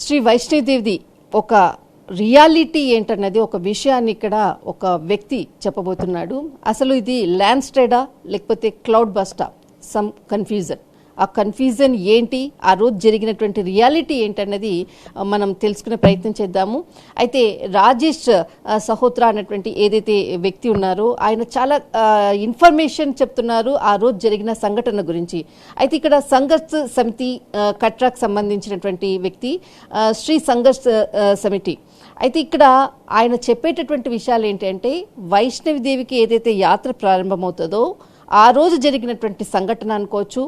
శ్రీ వైష్ణవిదేవిది ఒక రియాలిటీ ఏంటన్నది ఒక విషయాన్ని ఇక్కడ ఒక వ్యక్తి చెప్పబోతున్నాడు. అసలు ఇది ల్యాండ్ స్లైడా లేకపోతే క్లౌడ్ బస్టా, సమ్ కన్ఫ్యూజన్. ఆ కన్ఫ్యూజన్ ఏంటి, ఆ రోజు జరిగినటువంటి రియాలిటీ ఏంటన్నది మనం తెలుసుకునే ప్రయత్నం చేద్దాము. అయితే రాజేష్ సహోత్రా అన్నటువంటి ఏదైతే వ్యక్తి ఉన్నారో ఆయన చాలా ఇన్ఫర్మేషన్ చెప్తున్నారు ఆ రోజు జరిగిన సంఘటన గురించి. అయితే ఇక్కడ సంఘర్ష్ సమితి కట్రాకు సంబంధించినటువంటి వ్యక్తి శ్రీ సంఘర్ష్ సమితి. అయితే ఇక్కడ ఆయన చెప్పేటటువంటి విషయాలు ఏంటంటే వైష్ణవిదేవికి ఏదైతే యాత్ర ప్రారంభమవుతుందో ఆ రోజు జరిగినటువంటి సంఘటన అనుకోవచ్చు.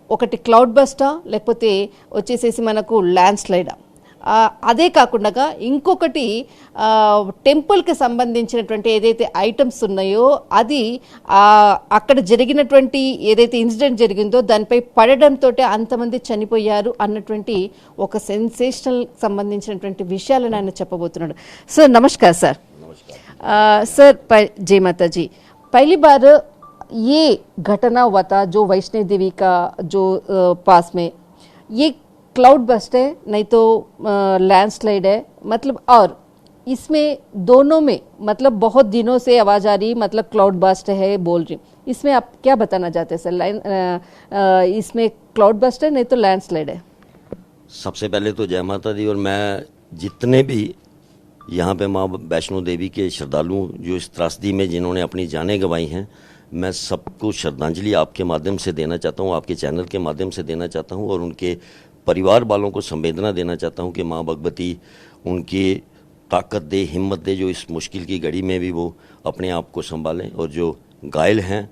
ఒకటి క్లౌడ్ బస్టా లేకపోతే వచ్చేసేసి మనకు ల్యాండ్ స్లైడా. అదే కాకుండా ఇంకొకటి టెంపుల్కి సంబంధించినటువంటి ఏదైతే ఐటమ్స్ ఉన్నాయో అది అక్కడ జరిగినటువంటి ఏదైతే ఇన్సిడెంట్ జరిగిందో దానిపై పడడంతో అంతమంది చనిపోయారు అన్నటువంటి ఒక సెన్సేషనల్ సంబంధించినటువంటి విషయాలను ఆయన చెప్పబోతున్నాడు. సార్ నమస్కార్ సార్. सर जय माता जी, पहली बार ये घटना हुआ था जो वैष्णव देवी का जो पास में, ये क्लाउड बस्ट है नहीं तो लैंडस्लाइड है, मतलब और इसमें दोनों में मतलब बहुत दिनों से आवाज़ आ रही मतलब क्लाउड बस्ट है बोल रही, इसमें आप क्या बताना चाहते हैं सर? इसमें क्लाउड बस्ट है नहीं तो लैंडस्लाइड है? सबसे पहले तो जय माता दी, और मैं जितने भी यहाँ पे माँ वैष्णो देवी के श्रद्धालु जो इस त्रासदी में जिन्होंने अपनी जानें गंवाई हैं, मैं सबको श्रद्धांजलि आपके माध्यम से देना चाहता हूँ, आपके चैनल के माध्यम से देना चाहता हूँ, और उनके परिवार वालों को संवेदना देना चाहता हूँ कि माँ भगवती उनकी ताकत दे, हिम्मत दे, जो इस मुश्किल की घड़ी में भी वो अपने आप को संभालें, और जो घायल हैं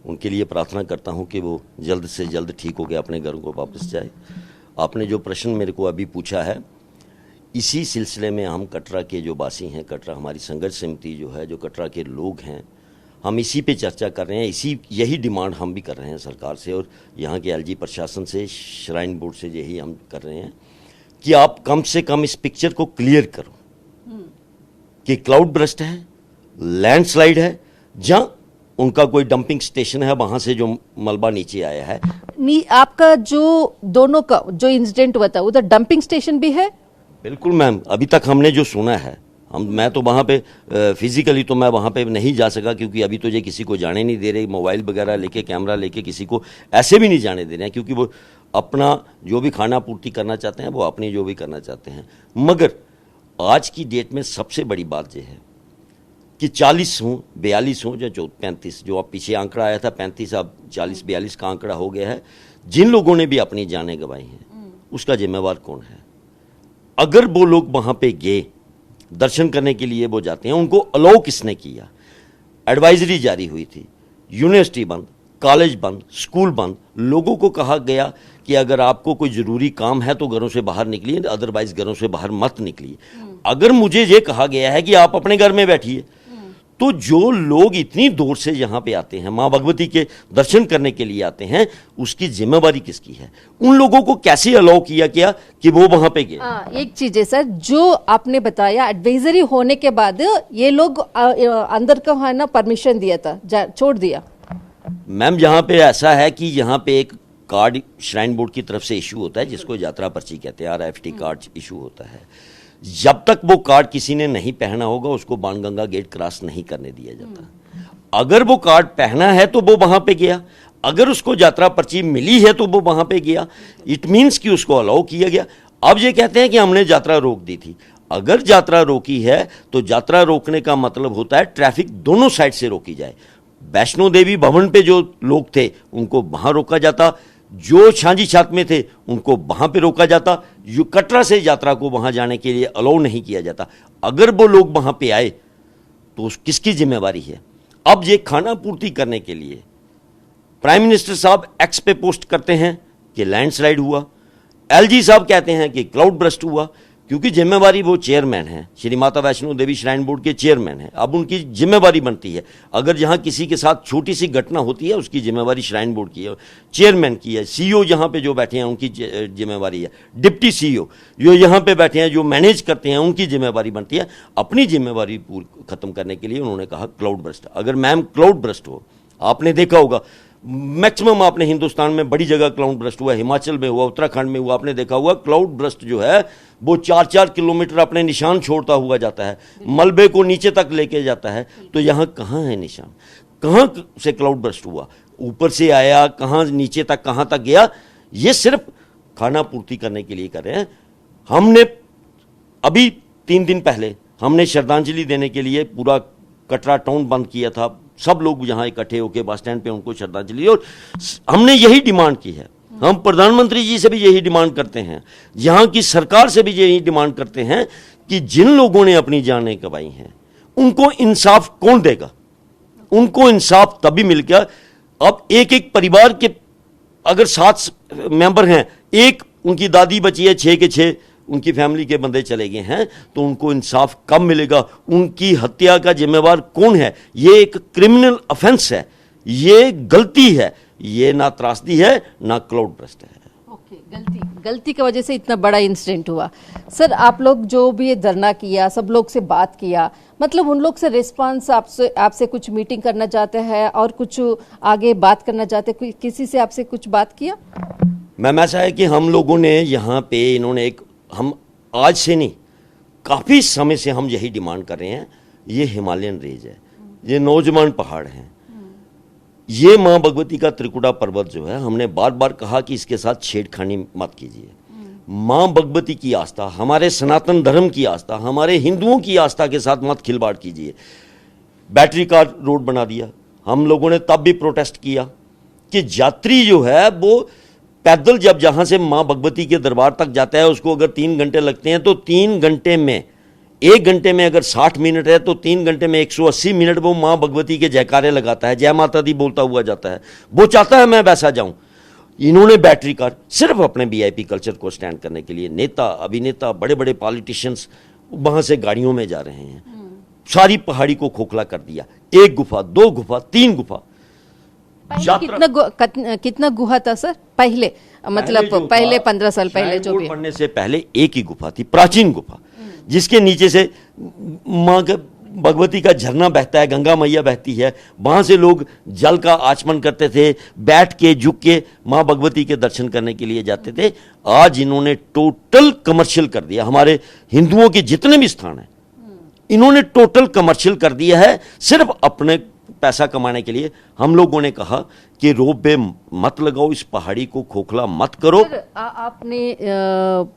उनके लिए प्रार्थना करता हूँ कि वो जल्द से जल्द ठीक होकर अपने घरों को वापस जाए। आपने जो प्रश्न मेरे को अभी पूछा है, इसी सिलसिले में हम कटरा के जो वासी हैं, कटरा हमारी संघर्ष समिति जो है, जो कटरा के लोग हैं, हम इसी पे चर्चा कर रहे हैं। यही डिमांड हम भी कर रहे हैं सरकार से और यहाँ के एलजी प्रशासन से, श्राइन बोर्ड से, यही हम कर रहे हैं कि आप कम से कम इस पिक्चर को क्लियर करो कि क्लाउड बस्ट है, लैंडस्लाइड है, जहाँ उनका कोई डंपिंग स्टेशन है वहां से जो मलबा नीचे आया है। आपका जो दोनों का जो इंसिडेंट हुआ था उधर डंपिंग स्टेशन भी है? बिल्कुल मैम, अभी तक हमने जो सुना है, मैं तो वहाँ पे फिजिकली तो मैं वहाँ पे नहीं जा सका, क्योंकि अभी तो ये किसी को जाने नहीं दे रहे, मोबाइल वगैरह लेके, कैमरा लेके किसी को ऐसे भी नहीं जाने दे रहे हैं, क्योंकि वो अपना जो भी खाना पूर्ति करना चाहते हैं वो अपनी जो भी करना चाहते हैं। मगर आज की डेट में सबसे बड़ी बात यह है कि 40 हों, 42 हों, जो 35, जो अब पीछे आंकड़ा आया था 35, अब 40-42 का आंकड़ा हो गया है, जिन लोगों ने भी अपनी जानें गंवाई हैं उसका जिम्मेवार कौन है? अगर वो लोग वहां पे गए, दर्शन करने के लिए वो जाते हैं, उनको अलाउ किसने किया? एडवाइजरी जारी हुई थी, यूनिवर्सिटी बंद, कॉलेज बंद, स्कूल बंद, लोगों को कहा गया कि अगर आपको कोई ज़रूरी काम है तो घरों से बाहर निकलिए, अदरवाइज घरों से बाहर मत निकलिए। अगर मुझे ये कहा गया है कि आप अपने घर में बैठिए, तो जो लोग इतनी दूर से यहाँ पे आते हैं, माँ भगवती के दर्शन करने के लिए आते हैं, उसकी जिम्मेवारी किसकी है? उन लोगों को कैसे अलाउ किया गया कि वो वहां पे गए? एक चीज है सर, जो आपने बताया एडवाइजरी होने के बाद ये लोग अंदर का है ना परमिशन दिया था, छोड़ दिया? मैम यहाँ पे ऐसा है कि यहाँ पे एक कार्ड श्राइन बोर्ड की तरफ से इशू होता है, जिसको यात्रा पर्ची कहते हैं, RFT कार्ड इशू होता है। जब तक वो कार्ड किसी ने नहीं पहना होगा उसको बाणगंगा गेट क्रॉस नहीं करने दिया जाता। अगर वो कार्ड पहना है तो वो वहां पे गया, अगर उसको यात्रा पर्ची मिली है तो वो वहां पे गया, इट मीन्स कि उसको अलाउ किया गया। अब ये कहते हैं कि हमने यात्रा रोक दी थी। अगर यात्रा रोकी है तो यात्रा रोकने का मतलब होता है ट्रैफिक दोनों साइड से रोकी जाए। वैष्णो देवी भवन पे जो लोग थे उनको वहां रोका जाता, जो छांजी छात में थे उनको वहां पे रोका जाता, जो कटरा से यात्रा को वहां जाने के लिए अलाउ नहीं किया जाता। अगर वो लोग वहां पे आए तो किसकी जिम्मेवारी है? अब ये खाना पूर्ति करने के लिए प्राइम मिनिस्टर साहब एक्स पे पोस्ट करते हैं कि लैंडस्लाइड हुआ, एलजी साहब कहते हैं कि क्लाउड बस्ट हुआ, क्योंकि जिम्मेवारी वो चेयरमैन है, श्री माता वैष्णो देवी श्राइन बोर्ड के चेयरमैन है। अब उनकी जिम्मेवारी बनती है, अगर जहां किसी के साथ छोटी सी घटना होती है उसकी जिम्मेवारी श्राइन बोर्ड की है, चेयरमैन की है, CEO यहाँ पे जो बैठे हैं उनकी जिम्मेवारी है, डिप्टी CEO जो यहाँ पे बैठे हैं जो मैनेज करते हैं उनकी जिम्मेवारी बनती है। अपनी जिम्मेवारी खत्म करने के लिए उन्होंने कहा क्लाउड बस्ट। अगर मैम क्लाउड बस्ट हो, आपने देखा होगा मैक्सिमम आपने हिंदुस्तान में बड़ी जगह क्लाउड बर्स्ट हुआ, हिमाचल में हुआ, उत्तराखंड में हुआ, आपने देखा हुआ क्लाउड बर्स्ट जो है वो 4-4 किलोमीटर अपने निशान छोड़ता हुआ जाता है, मलबे को नीचे तक लेके जाता है। तो यहाँ कहाँ है निशान, कहाँ से क्लाउड बर्स्ट हुआ, ऊपर से आया, कहाँ नीचे तक, कहाँ तक गया, ये सिर्फ खाना पूर्ति करने के लिए कर रहे हैं। हमने अभी 3 दिन पहले हमने श्रद्धांजलि देने के लिए पूरा कटरा टाउन बंद किया था, सब लोग यहाँ इकट्ठे होकर बस स्टैंड पे उनको श्रद्धांजलि, और हमने यही डिमांड की है। हम प्रधानमंत्री जी से भी यही डिमांड करते हैं, यहाँ की सरकार से भी यही डिमांड करते हैं कि जिन लोगों ने अपनी जानें गंवाई हैं उनको इंसाफ कौन देगा, उनको इंसाफ तभी मिल गया। अब एक एक परिवार के अगर 7 मेंबर हैं, एक उनकी दादी बची है, 6 के 6 उनकी फैमिली के बंदे चले गए हैं, तो उनको इंसाफ कब मिलेगा, उनकी हत्या का जिम्मेवार कौन है। ये एक क्रिमिनल ऑफेंस है, ये गलती है, ये ना त्रासदी है ना क्लाउड बर्स्ट है। गलती की वजह से इतना बड़ा इंसिडेंट हुआ। सर, आप लोग जो भी ये धरना किया, सब लोग से बात किया, मतलब उन लोग से रिस्पांस, आपसे कुछ मीटिंग करना चाहते हैं और कुछ आगे बात करना चाहते हैं, किसी से आपसे कुछ बात किया? मैम ऐसा है कि हम लोगों ने यहाँ पे, इन्होंने एक, हम आज से नहीं काफ़ी समय से हम यही डिमांड कर रहे हैं, ये हिमालयन रेंज है, ये नौजवान पहाड़ हैं, ये माँ भगवती का त्रिकुटा पर्वत जो है, हमने बार बार कहा कि इसके साथ छेड़खानी मत कीजिए। माँ भगवती की आस्था, हमारे सनातन धर्म की आस्था, हमारे हिंदुओं की आस्था के साथ मत खिलवाड़ कीजिए। बैटरी का रोड बना दिया, हम लोगों ने तब भी प्रोटेस्ट किया कि यात्री जो है वो पैदल जब जहां से मां भगवती के दरबार तक जाता है, उसको अगर 3 घंटे लगते हैं तो 3 घंटे में, 1 घंटे में अगर 60 मिनट है तो 3 घंटे में 180 मिनट वो मां भगवती के जयकारे लगाता है, जय माता दी बोलता हुआ जाता है। वो चाहता है मैं वैसा जाऊं। इन्होंने बैटरी कार सिर्फ अपने वीआईपी कल्चर को स्टैंड करने के लिए, नेता, अभिनेता, बड़े बड़े पॉलिटिशियंस वहां से गाड़ियों में जा रहे हैं, सारी पहाड़ी को खोखला कर दिया। 1 गुफा, 2 गुफा, 3 गुफा। कितना गुहा था सर पहले, मतलब पहले 15 साल पहले जो भी पढ़ने से पहले एक ही गुफा थी, प्राचीन गुफा, जिसके नीचे से माँ भगवती का झरना बहता है, गंगा मैया बहती है, वहां से लोग जल का आचमन करते थे, बैठ के झुक के माँ भगवती के दर्शन करने के लिए जाते थे। आज इन्होंने टोटल कमर्शियल कर दिया, हमारे हिंदुओं के जितने भी स्थान हैं इन्होंने टोटल कमर्शियल कर दिया है, सिर्फ अपने पैसा कमाने के लिए। हम लोगों ने कहा कि रोपवे मत लगाओ, इस पहाड़ी को खोखला मत करो। आपने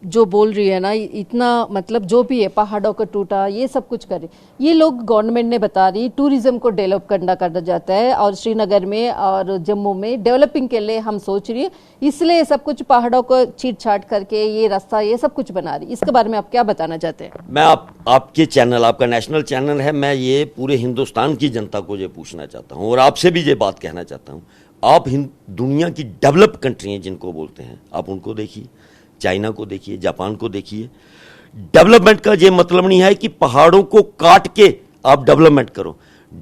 जो बोल रही है ना, इतना मतलब जो भी है पहाड़ों का टूटा, ये सब कुछ करे, ये लोग गवर्नमेंट ने बता रही टूरिज्म को डेवलप करना जाता है, और श्रीनगर में और जम्मू में डेवलपिंग के लिए हम सोच रही है, इसलिए सब कुछ पहाड़ों को छीट छाट करके ये रास्ता ये सब कुछ बना रही। इसके बारे में आप क्या बताना चाहते हैं? मैं आपके चैनल, आपका नेशनल चैनल है, मैं ये पूरे हिंदुस्तान की जनता को ये पूछना चाहता हूँ और आपसे भी ये बात कहना चाहता हूँ। आप दुनिया की डेवलप कंट्री हैं जिनको बोलते हैं, आप उनको देखिए, चाइना को देखिए, जापान को देखिए। डेवलपमेंट का ये मतलब नहीं है कि पहाड़ों को काट के आप डेवलपमेंट करो।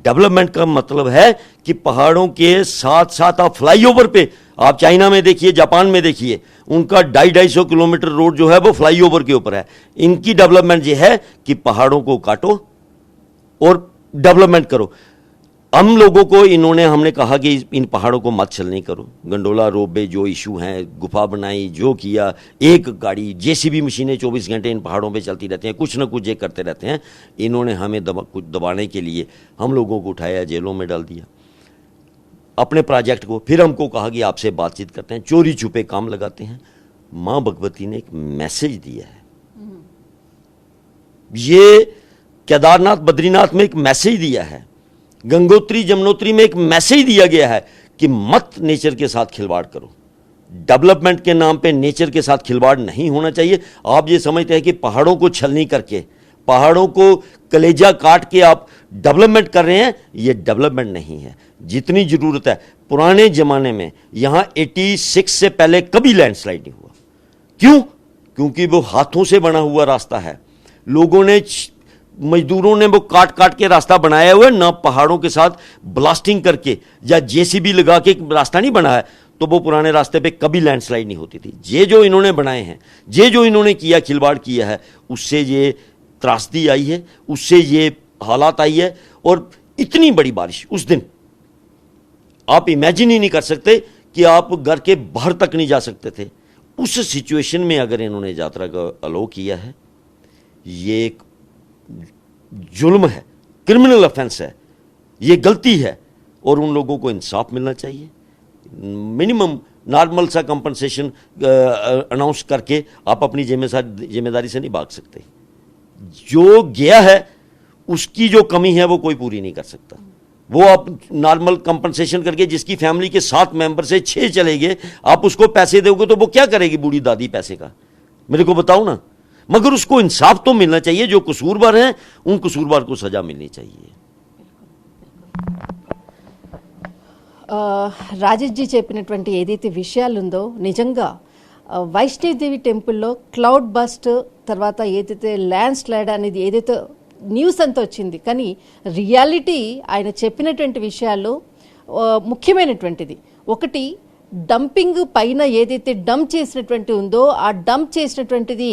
डेवलपमेंट का मतलब है कि पहाड़ों के साथ साथ आप फ्लाईओवर पे, आप चाइना में देखिए, जापान में देखिए, उनका 250-250 किलोमीटर रोड जो है वो फ्लाईओवर के ऊपर है। इनकी डेवलपमेंट ये है कि पहाड़ों को काटो और डेवलपमेंट करो। हम लोगों को इन्होंने, हमने कहा कि इन पहाड़ों को मत चलनी करो। गंडोला रोपवे जो इशू हैं, गुफा बनाई, जो किया, एक गाड़ी जेसीबी मशीनें 24 घंटे इन पहाड़ों पे चलती रहती हैं, कुछ ना कुछ ये करते रहते हैं। इन्होंने हमें कुछ दबाने के लिए हम लोगों को उठाया, जेलों में डाल दिया अपने प्रोजेक्ट को। फिर हमको कहा कि आपसे बातचीत करते हैं, चोरी छुपे काम लगाते हैं। माँ भगवती ने एक मैसेज दिया है, ये केदारनाथ बद्रीनाथ में एक मैसेज दिया है, गंगोत्री जमुनोत्री में एक मैसेज दिया गया है कि मत नेचर के साथ खिलवाड़ करो। डेवलपमेंट के नाम पे नेचर के साथ खिलवाड़ नहीं होना चाहिए। आप ये समझते हैं कि पहाड़ों को छलनी करके, पहाड़ों को कलेजा काट के आप डेवलपमेंट कर रहे हैं, ये डेवलपमेंट नहीं है। जितनी जरूरत है, पुराने जमाने में यहां 86 से पहले कभी लैंडस्लाइड नहीं हुआ। क्यों? क्योंकि वो हाथों से बना हुआ रास्ता है, लोगों ने, मजदूरों ने वो काट काट के रास्ता बनाया हुआ है, ना पहाड़ों के साथ ब्लास्टिंग करके या जेसीबी लगा के रास्ता नहीं बना है। तो वो पुराने रास्ते पे कभी लैंडस्लाइड नहीं होती थी। ये जो इन्होंने बनाए हैं, ये जो इन्होंने किया, खिलवाड़ किया है, उससे ये त्रासदी आई है, उससे ये हालात आई है। और इतनी बड़ी बारिश उस दिन, आप इमेजिन ही नहीं कर सकते कि आप घर के बाहर तक नहीं जा सकते थे। उस सिचुएशन में अगर इन्होंने यात्रा का अलो किया है, ये एक जुल्म है, क्रिमिनल ऑफेंस है, ये गलती है और उन लोगों को इंसाफ मिलना चाहिए। मिनिमम नॉर्मल सा कंपनसेशन अनाउंस करके आप अपनी जिम्मेदारी से नहीं भाग सकते। जो गया है उसकी जो कमी है वो कोई पूरी नहीं कर सकता। वो आप नॉर्मल कंपनसेशन करके, जिसकी फैमिली के 7 मेंबर से 6 चले गए, आप उसको पैसे दोगे तो वो क्या करेगी बूढ़ी दादी पैसे का, मेरे को बताओ ना। मगर उसको इंसाफ तो मिलना चाहिए, जो कसूरवार हैं उन कसूरवार को सजा मिलनी चाहिए। రాజేష్ జీ చెప్పినటువంటి ఏదైతే విషయాలు ఉందో నిజంగా వైష్ణవిదేవి టెంపుల్లో క్లౌడ్ బస్ట్ తర్వాత ఏదైతే ల్యాండ్ స్లైడ్ అనేది ఏదైతే న్యూస్ అంతా వచ్చింది, కానీ రియాలిటీ ఆయన చెప్పినటువంటి విషయాలు ముఖ్యమైనటువంటిది. ఒకటి, డంపింగ్ పైన ఏదైతే డంప్ చేసినటువంటి ఉందో ఆ డంప్ చేసినటువంటిది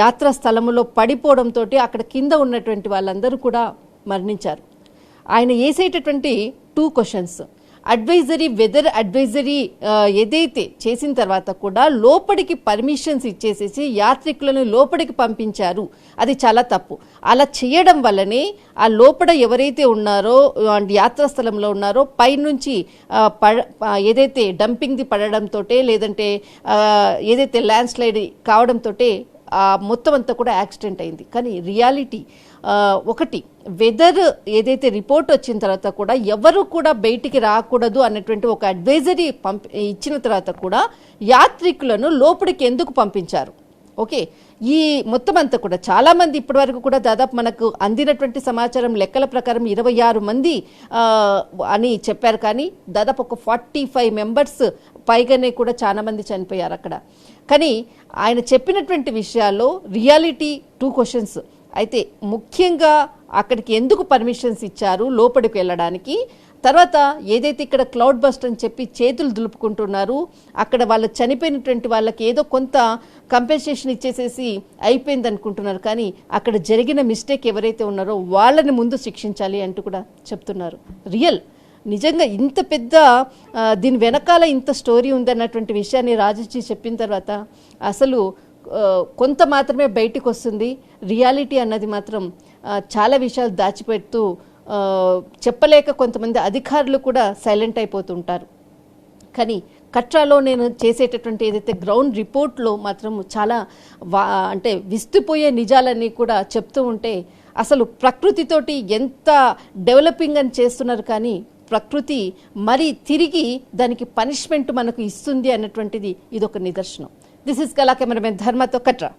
యాత్రా స్థలంలో పడిపోవడంతో అక్కడ కింద ఉన్నటువంటి వాళ్ళందరూ కూడా మరణించారు. ఆయన వేసేటటువంటి 2 క్వశ్చన్స్, అడ్వైజరీ వెదర్ అడ్వైజరీ ఏదైతే చేసిన తర్వాత కూడా లోపలికి పర్మిషన్స్ ఇచ్చేసేసి యాత్రికులను లోపలికి పంపించారు, అది చాలా తప్పు. అలా చేయడం వల్లనే ఆ లోపల ఎవరైతే ఉన్నారో యాత్రా స్థలంలో ఉన్నారో పైనుంచి ఏదైతే డంపింగ్ది పడడంతో లేదంటే ఏదైతే ల్యాండ్ స్లైడ్ కావడంతో మొత్తం అంతా కూడా యాక్సిడెంట్ అయింది. కానీ రియాలిటీ ఒకటి, వెదర్ ఏదైతే రిపోర్ట్ వచ్చిన తర్వాత కూడా ఎవరు కూడా బయటికి రాకూడదు అన్నటువంటి ఒక అడ్వైజరీ ఇచ్చిన తర్వాత కూడా యాత్రికులను లోపలికి ఎందుకు పంపించారు? ఓకే, ఈ మొత్తం అంతా కూడా చాలామంది ఇప్పటి వరకు కూడా దాదాపు మనకు అందినటువంటి సమాచారం లెక్కల ప్రకారం 26 మంది అని చెప్పారు. కానీ దాదాపు ఒక 45 మెంబర్స్ పైగానే కూడా చాలా మంది చనిపోయారు అక్కడ. కానీ ఆయన చెప్పినటువంటి విషయాల్లో రియాలిటీ 2 క్వశ్చన్స్. అయితే ముఖ్యంగా అక్కడికి ఎందుకు పర్మిషన్స్ ఇచ్చారు లోపలికి వెళ్ళడానికి, తర్వాత ఏదైతే ఇక్కడ క్లౌడ్ బస్ట్ అని చెప్పి చేతులు దులుపుకుంటున్నారు, అక్కడ వాళ్ళు చనిపోయినటువంటి వాళ్ళకి ఏదో కొంత కంపెన్సేషన్ ఇచ్చేసేసి అయిపోయింది అనుకుంటున్నారు. కానీ అక్కడ జరిగిన మిస్టేక్ ఎవరైతే ఉన్నారో వాళ్ళని ముందు శిక్షించాలి అంటూ కూడా చెప్తున్నారు. రియల్ నిజంగా ఇంత పెద్ద దీని వెనకాల ఇంత స్టోరీ ఉందన్నటువంటి విషయాన్ని రాజేష్ జీ చెప్పిన తర్వాత అసలు కొంత మాత్రమే బయటికి వస్తుంది. రియాలిటీ అన్నది మాత్రం చాలా విషయాలు దాచిపెడుతూ చెప్పలేక కొంతమంది అధికారులు కూడా సైలెంట్ అయిపోతుంటారు. కానీ కట్రాలో నేను చేసేటటువంటి ఏదైతే గ్రౌండ్ రిపోర్ట్లో మాత్రం చాలా అంటే విస్తుపోయే నిజాలన్నీ కూడా చెప్తూ ఉంటే అసలు ప్రకృతితోటి ఎంత డెవలపింగ్ అని చేస్తున్నారు, కానీ ప్రకృతి మరి తిరిగి దానికి పనిష్మెంట్ మనకు ఇస్తుంది అన్నటువంటిది ఇదొక నిదర్శనం. దిస్ ఇస్ కళా కెమెరామెన్ ధర్మతో కట్రా.